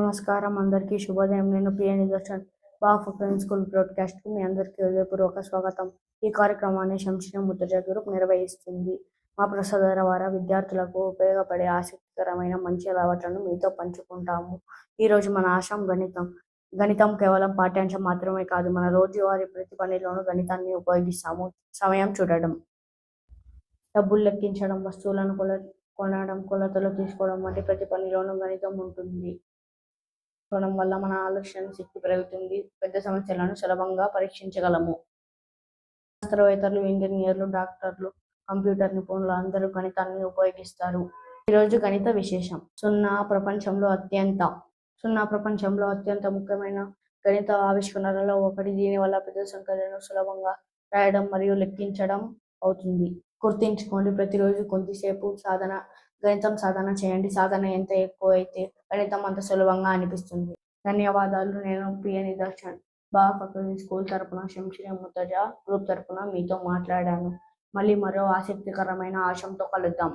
నమస్కారం అందరికీ శుభోదయం. నేను పిఎ నిదర్శన్ బాఫ్ స్కూల్ బ్రాడ్కాస్ట్ కు మీ అందరికీ హృదయపూర్వక స్వాగతం. ఈ కార్యక్రమాన్ని శంషీరం ముత్తజ గ్రూప్ నిర్వహిస్తుంది. మా ప్రసాదాల ద్వారా విద్యార్థులకు ఉపయోగపడే ఆసక్తికరమైన మంచి అలవాట్లను మీతో పంచుకుంటాము. ఈరోజు మన ఆశయం గణితం కేవలం పాఠ్యాంశం మాత్రమే కాదు, మన రోజువారీ ప్రతి పనిలోనూ గణితాన్ని ఉపయోగిస్తాము. సమయం చూడడం, డబ్బులు లెక్కించడం, వస్తువులను కొనడం, కొలతలు తీసుకోవడం వంటి ప్రతి పనిలోనూ గణితం ఉంటుంది. వల్ల మన ఆలోచన శక్తి పెరుగుతుంది. పెద్ద సమస్యలను సులభంగా పరీక్షించగలము. శాస్త్రవేత్తలు, ఇంజనీర్లు, డాక్టర్లు, కంప్యూటర్ నిపుణులు అందరూ గణితాన్ని ఉపయోగిస్తారు. ఈరోజు గణిత విశేషం. సున్నా ప్రపంచంలో అత్యంత ముఖ్యమైన గణిత ఆవిష్కరణలలో ఒకటి. దీనివల్ల పెద్ద సంఖ్యలను సులభంగా రాయడం మరియు లెక్కించడం అవుతుంది. గుర్తుంచుకోండి, ప్రతిరోజు కొద్దిసేపు గణితం సాధన చేయండి. సాధన ఎంత ఎక్కువ అయితే గణితం అంత సులభంగా అనిపిస్తుంది. ధన్యవాదాలు. నేను పిఎ నిదర్శన్ బాఫ్ స్కూల్ తరపున శంషీరం ముత్తజ గ్రూప్ తరపున మీతో మాట్లాడాను. మళ్ళీ మరో ఆసక్తికరమైన ఆశయంతో కలుద్దాం.